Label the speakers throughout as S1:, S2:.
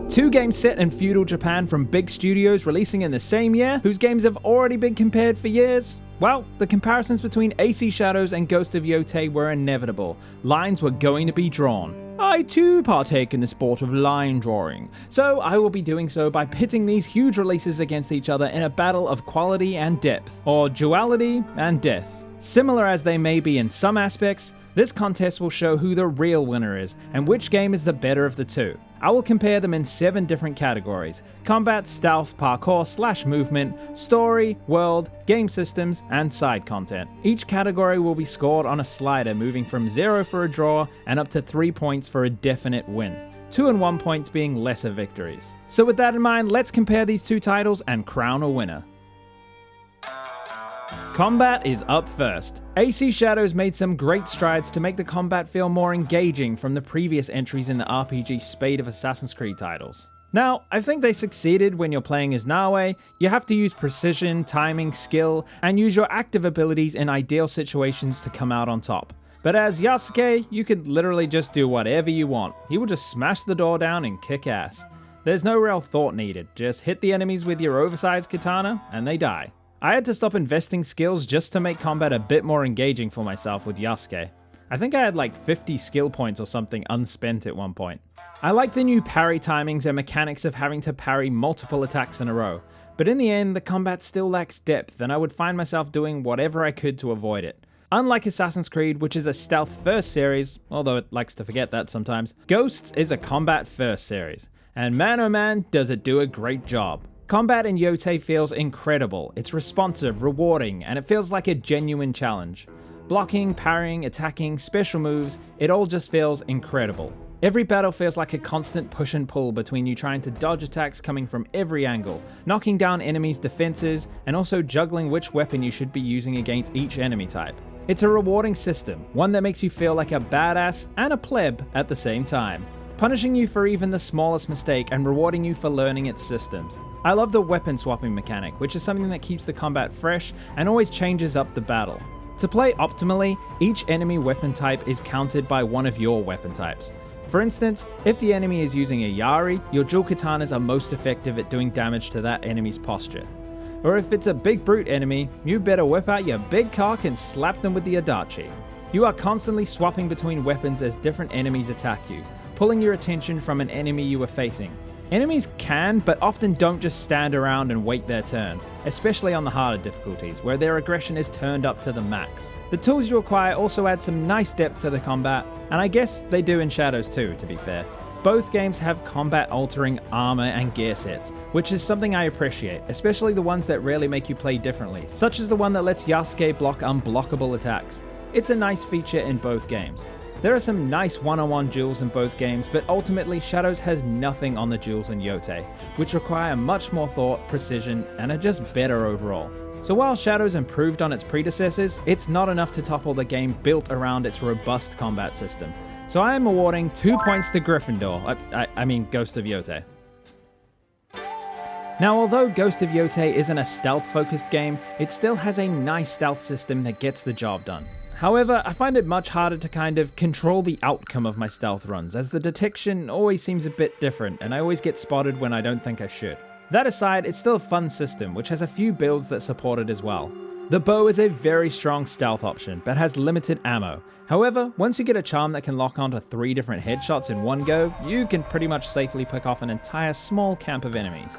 S1: Two games set in feudal Japan from big studios releasing in the same year, whose games have already been compared for years? Well, the comparisons between AC Shadows and Ghost of Yotei were inevitable. Lines were going to be drawn. I too partake in the sport of line drawing, so I will be doing so by pitting these huge releases against each other in a battle of quality and depth, or duality and death. Similar as they may be in some aspects, this contest will show who the real winner is, and which game is the better of the two. I will compare them in 7 different categories: combat, stealth, parkour / movement, story, world, game systems, and side content. Each category will be scored on a slider, moving from 0 for a draw and up to 3 points for a definite win. 2 and 1 points being lesser victories. So with that in mind, let's compare these two titles and crown a winner. Combat is up first. AC Shadows made some great strides to make the combat feel more engaging from the previous entries in the RPG spate of Assassin's Creed titles. Now, I think they succeeded when you're playing as Naoe. You have to use precision, timing, skill, and use your active abilities in ideal situations to come out on top. But as Yasuke, you could literally just do whatever you want. He will just smash the door down and kick ass. There's no real thought needed, just hit the enemies with your oversized katana and they die. I had to stop investing skills just to make combat a bit more engaging for myself with Yasuke. I think I had like 50 skill points or something unspent at one point. I like the new parry timings and mechanics of having to parry multiple attacks in a row, but in the end the combat still lacks depth and I would find myself doing whatever I could to avoid it. Unlike Assassin's Creed, which is a stealth first series, although it likes to forget that sometimes, Ghosts is a combat first series, and man oh man does it do a great job. Combat in Yotei feels incredible, it's responsive, rewarding, and it feels like a genuine challenge. Blocking, parrying, attacking, special moves, it all just feels incredible. Every battle feels like a constant push and pull between you trying to dodge attacks coming from every angle, knocking down enemies' defenses, and also juggling which weapon you should be using against each enemy type. It's a rewarding system, one that makes you feel like a badass and a pleb at the same time, punishing you for even the smallest mistake and rewarding you for learning its systems. I love the weapon swapping mechanic, which is something that keeps the combat fresh and always changes up the battle. To play optimally, each enemy weapon type is countered by one of your weapon types. For instance, if the enemy is using a Yari, your dual katanas are most effective at doing damage to that enemy's posture. Or if it's a big brute enemy, you better whip out your big cock and slap them with the Adachi. You are constantly swapping between weapons as different enemies attack you, pulling your attention from an enemy you are facing. Enemies can, but often don't just stand around and wait their turn, especially on the harder difficulties, where their aggression is turned up to the max. The tools you acquire also add some nice depth to the combat, and I guess they do in Shadows too, to be fair. Both games have combat-altering armor and gear sets, which is something I appreciate, especially the ones that rarely make you play differently, such as the one that lets Yasuke block unblockable attacks. It's a nice feature in both games. There are some nice one-on-one duels in both games, but ultimately Shadows has nothing on the duels in Yotei, which require much more thought, precision, and are just better overall. So while Shadows improved on its predecessors, it's not enough to topple the game built around its robust combat system. So I am awarding 2 points to Gryffindor, I mean Ghost of Yotei. Now, although Ghost of Yotei isn't a stealth-focused game, it still has a nice stealth system that gets the job done. However, I find it much harder to kind of control the outcome of my stealth runs, as the detection always seems a bit different, and I always get spotted when I don't think I should. That aside, it's still a fun system, which has a few builds that support it as well. The bow is a very strong stealth option, but has limited ammo. However, once you get a charm that can lock onto 3 different headshots in one go, you can pretty much safely pick off an entire small camp of enemies.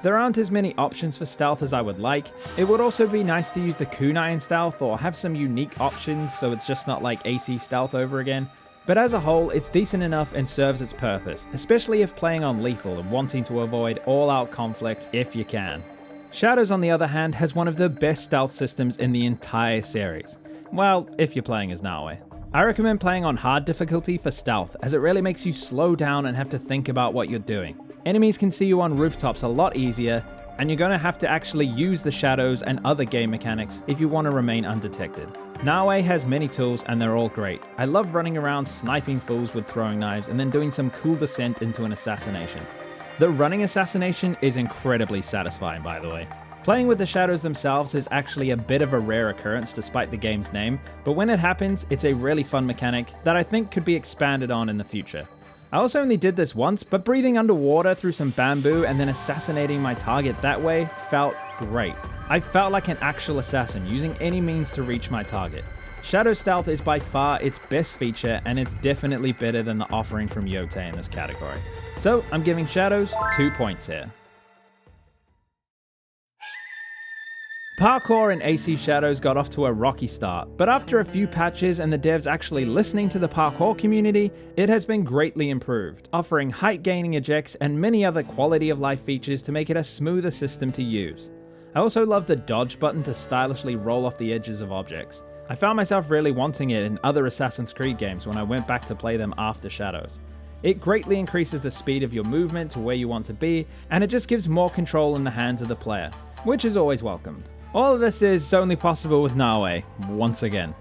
S1: There aren't as many options for stealth as I would like. It would also be nice to use the kunai in stealth or have some unique options so it's just not like AC stealth over again. But as a whole, it's decent enough and serves its purpose, especially if playing on lethal and wanting to avoid all-out conflict if you can. Shadows, on the other hand, has one of the best stealth systems in the entire series. Well, if you're playing as Naoe. I recommend playing on hard difficulty for stealth, as it really makes you slow down and have to think about what you're doing. Enemies can see you on rooftops a lot easier, and you're going to have to actually use the shadows and other game mechanics if you want to remain undetected. Naoe has many tools and they're all great. I love running around sniping fools with throwing knives and then doing some cool descent into an assassination. The running assassination is incredibly satisfying, by the way. Playing with the shadows themselves is actually a bit of a rare occurrence despite the game's name, but when it happens, it's a really fun mechanic that I think could be expanded on in the future. I also only did this once, but breathing underwater through some bamboo and then assassinating my target that way felt great. I felt like an actual assassin, using any means to reach my target. Shadow Stealth is by far its best feature, and it's definitely better than the offering from Yotei in this category. So I'm giving Shadows 2 points here. Parkour in AC Shadows got off to a rocky start, but after a few patches and the devs actually listening to the parkour community, it has been greatly improved, offering height gaining ejects and many other quality of life features to make it a smoother system to use. I also love the dodge button to stylishly roll off the edges of objects. I found myself really wanting it in other Assassin's Creed games when I went back to play them after Shadows. It greatly increases the speed of your movement to where you want to be, and it just gives more control in the hands of the player, which is always welcomed. All of this is only possible with Naoe, once again.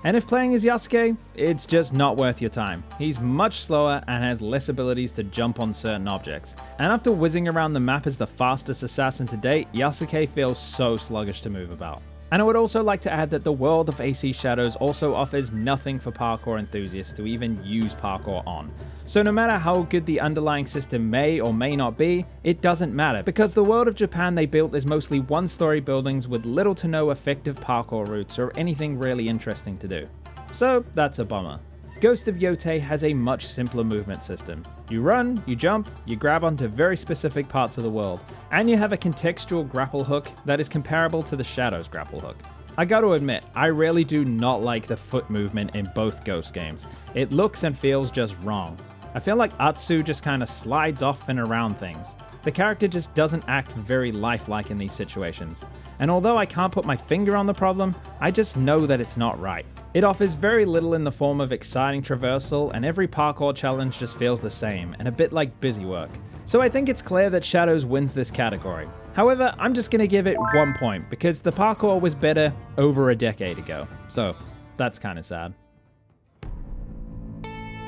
S1: And if playing as Yasuke, it's just not worth your time. He's much slower and has less abilities to jump on certain objects. And after whizzing around the map as the fastest assassin to date, Yasuke feels so sluggish to move about. And I would also like to add that the world of AC Shadows also offers nothing for parkour enthusiasts to even use parkour on. So no matter how good the underlying system may or may not be, it doesn't matter, because the world of Japan they built is mostly one-story buildings with little to no effective parkour routes or anything really interesting to do. So that's a bummer. Ghost of Yotei has a much simpler movement system. You run, you jump, you grab onto very specific parts of the world, and you have a contextual grapple hook that is comparable to the Shadows grapple hook. I gotta admit, I really do not like the foot movement in both Ghost games. It looks and feels just wrong. I feel like Atsu just kinda slides off and around things. The character just doesn't act very lifelike in these situations. And although I can't put my finger on the problem, I just know that it's not right. It offers very little in the form of exciting traversal, and every parkour challenge just feels the same, and a bit like busy work. So I think it's clear that Shadows wins this category. However, I'm just gonna give it 1 point, because the parkour was better over a decade ago. So that's kinda sad.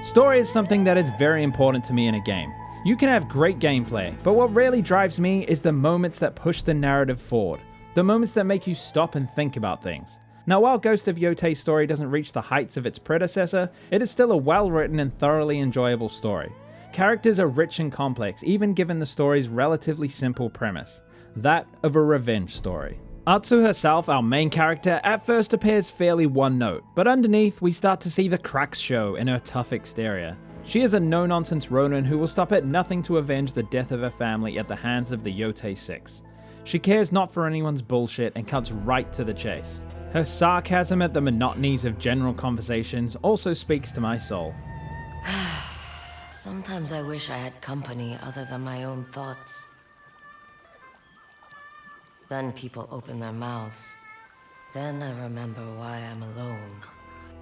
S1: Story is something that is very important to me in a game. You can have great gameplay, but what really drives me is the moments that push the narrative forward. The moments that make you stop and think about things. Now, while Ghost of Yotei's story doesn't reach the heights of its predecessor, it is still a well-written and thoroughly enjoyable story. Characters are rich and complex, even given the story's relatively simple premise. That of a revenge story. Atsu herself, our main character, at first appears fairly one-note, but underneath we start to see the cracks show in her tough exterior. She is a no-nonsense Ronin who will stop at nothing to avenge the death of her family at the hands of the Yotei Six. She cares not for anyone's bullshit and cuts right to the chase. Her sarcasm at the monotonies of general conversations also speaks to my soul.
S2: Sometimes I wish I had company other than my own thoughts. Then people open their mouths. Then I remember why I'm alone.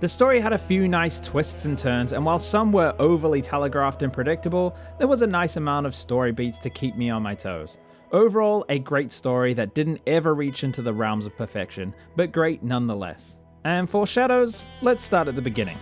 S1: The story had a few nice twists and turns, and while some were overly telegraphed and predictable, there was a nice amount of story beats to keep me on my toes. Overall, a great story that didn't ever reach into the realms of perfection, but great nonetheless. And for Shadows, let's start at the beginning.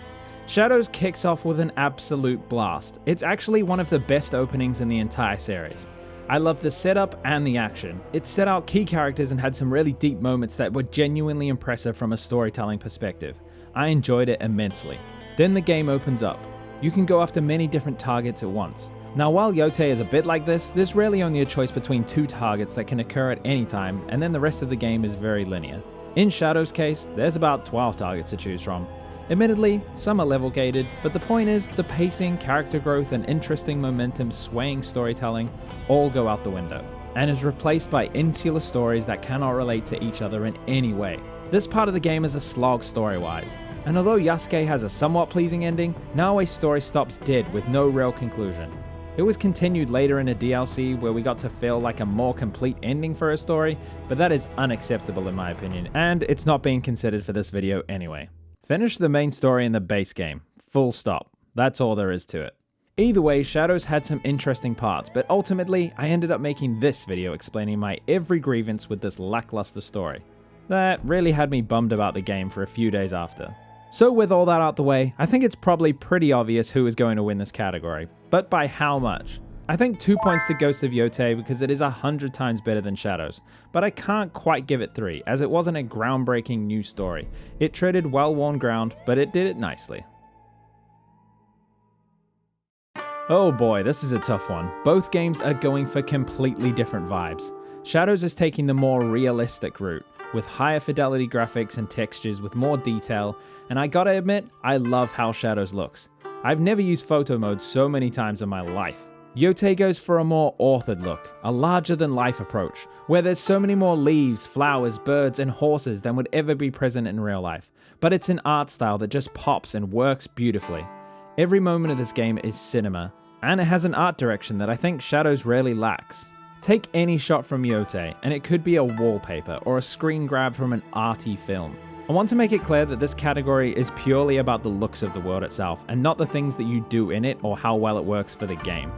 S1: Shadows kicks off with an absolute blast. It's actually one of the best openings in the entire series. I loved the setup and the action. It set out key characters and had some really deep moments that were genuinely impressive from a storytelling perspective. I enjoyed it immensely. Then the game opens up. You can go after many different targets at once. Now, while Yotei is a bit like this, there's really only a choice between 2 targets that can occur at any time, and then the rest of the game is very linear. In Shadow's case, there's about 12 targets to choose from. Admittedly, some are level gated, but the point is, the pacing, character growth, and interesting momentum swaying storytelling all go out the window, and is replaced by insular stories that cannot relate to each other in any way. This part of the game is a slog story-wise, and although Yasuke has a somewhat pleasing ending, Naoe's story stops dead with no real conclusion. It was continued later in a DLC where we got to feel like a more complete ending for her story, but that is unacceptable in my opinion, and it's not being considered for this video anyway. Finish the main story in the base game. Full stop. That's all there is to it. Either way, Shadows had some interesting parts, but ultimately, I ended up making this video explaining my every grievance with this lackluster story. That really had me bummed about the game for a few days after. So with all that out the way, I think it's probably pretty obvious who is going to win this category. But by how much? I think 2 points to Ghost of Yotei because it is 100 times better than Shadows, but I can't quite give it 3 as it wasn't a groundbreaking new story. It treaded well-worn ground, but it did it nicely. Oh boy, this is a tough one. Both games are going for completely different vibes. Shadows is taking the more realistic route, with higher fidelity graphics and textures with more detail, and I gotta admit, I love how Shadows looks. I've never used photo mode so many times in my life. Yotei goes for a more authored look, a larger-than-life approach, where there's so many more leaves, flowers, birds, and horses than would ever be present in real life, but it's an art style that just pops and works beautifully. Every moment of this game is cinema, and it has an art direction that I think Shadows rarely lacks. Take any shot from Yotei, and it could be a wallpaper or a screen grab from an arty film. I want to make it clear that this category is purely about the looks of the world itself, and not the things that you do in it or how well it works for the game.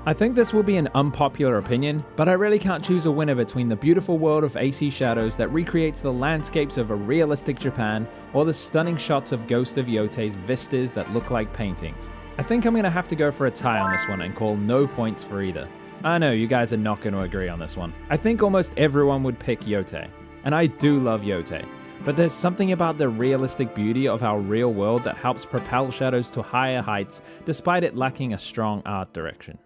S1: I think this will be an unpopular opinion, but I really can't choose a winner between the beautiful world of AC Shadows that recreates the landscapes of a realistic Japan, or the stunning shots of Ghost of Yotei's vistas that look like paintings. I think I'm going to have to go for a tie on this one and call no points for either. I know you guys are not going to agree on this one. I think almost everyone would pick Yotei, and I do love Yotei, but there's something about the realistic beauty of our real world that helps propel Shadows to higher heights despite it lacking a strong art direction.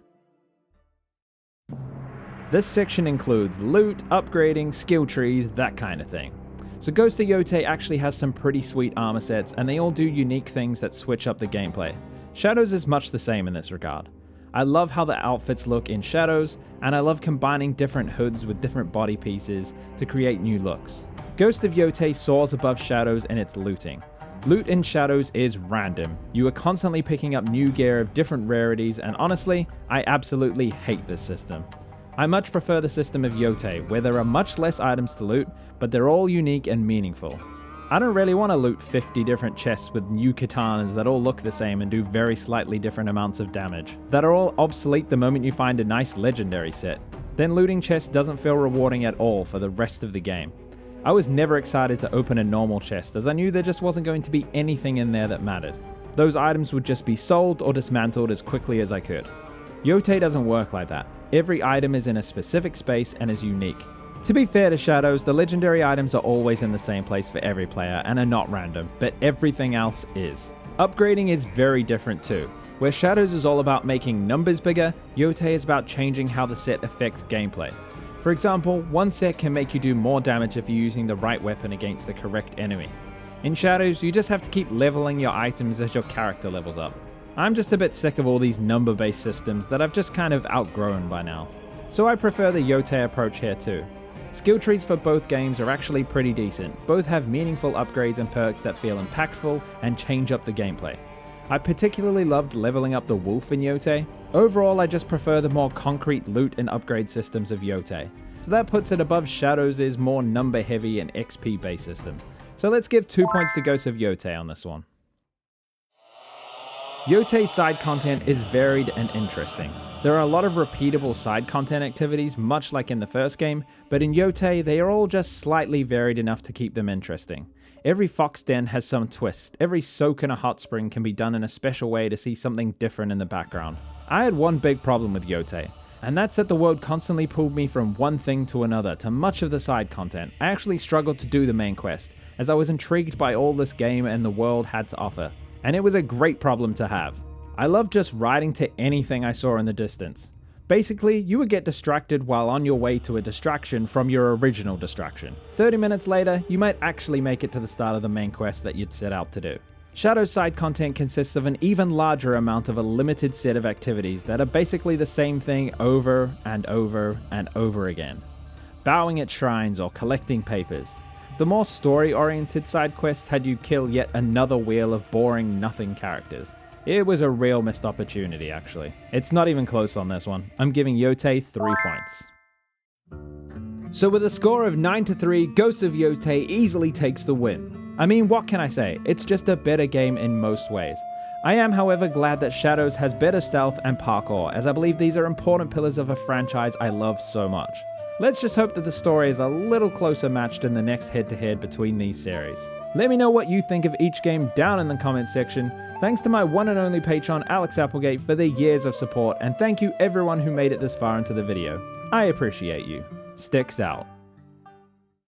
S1: This section includes loot, upgrading, skill trees, that kind of thing. So Ghost of Yotei actually has some pretty sweet armor sets, and they all do unique things that switch up the gameplay. Shadows is much the same in this regard. I love how the outfits look in Shadows, and I love combining different hoods with different body pieces to create new looks. Ghost of Yotei soars above Shadows in its looting. Loot in Shadows is random. You are constantly picking up new gear of different rarities, and honestly, I absolutely hate this system. I much prefer the system of Yotei, where there are much less items to loot, but they're all unique and meaningful. I don't really want to loot 50 different chests with new katanas that all look the same and do very slightly different amounts of damage, that are all obsolete the moment you find a nice legendary set. Then looting chests doesn't feel rewarding at all for the rest of the game. I was never excited to open a normal chest, as I knew there just wasn't going to be anything in there that mattered. Those items would just be sold or dismantled as quickly as I could. Yotei doesn't work like that. Every item is in a specific space and is unique. To be fair to Shadows, the legendary items are always in the same place for every player and are not random, but everything else is. Upgrading is very different too. Where Shadows is all about making numbers bigger, Yotei is about changing how the set affects gameplay. For example, one set can make you do more damage if you're using the right weapon against the correct enemy. In Shadows, you just have to keep leveling your items as your character levels up. I'm just a bit sick of all these number-based systems that I've just kind of outgrown by now. So I prefer the Yotei approach here too. Skill trees for both games are actually pretty decent. Both have meaningful upgrades and perks that feel impactful and change up the gameplay. I particularly loved leveling up the wolf in Yotei. Overall, I just prefer the more concrete loot and upgrade systems of Yotei. So that puts it above Shadows' more number heavy and XP based system. So let's give 2 points to Ghost of Yotei on this one. Yotei's side content is varied and interesting. There are a lot of repeatable side content activities, much like in the first game, but in Yotei, they are all just slightly varied enough to keep them interesting. Every fox den has some twist, every soak in a hot spring can be done in a special way to see something different in the background. I had one big problem with Yotei, and that's that the world constantly pulled me from one thing to another to much of the side content. I actually struggled to do the main quest, as I was intrigued by all this game and the world had to offer. And it was a great problem to have. I loved just riding to anything I saw in the distance. Basically, you would get distracted while on your way to a distraction from your original distraction. 30 minutes later, you might actually make it to the start of the main quest that you'd set out to do. Shadow's side content consists of an even larger amount of a limited set of activities that are basically the same thing over and over and over again. Bowing at shrines or collecting papers. The more story-oriented side quests had you kill yet another wheel of boring nothing characters. It was a real missed opportunity, actually. It's not even close on this one. I'm giving Yotei 3 points. So with a score of 9-3, Ghost of Yotei easily takes the win. I mean, what can I say? It's just a better game in most ways. I am, however, glad that Shadows has better stealth and parkour, as I believe these are important pillars of a franchise I love so much. Let's just hope that the story is a little closer matched in the next head-to-head between these series. Let me know what you think of each game down in the comments section. Thanks to my one and only patron Alex Applegate for the years of support, and thank you everyone who made it this far into the video. I appreciate you. Sticks out.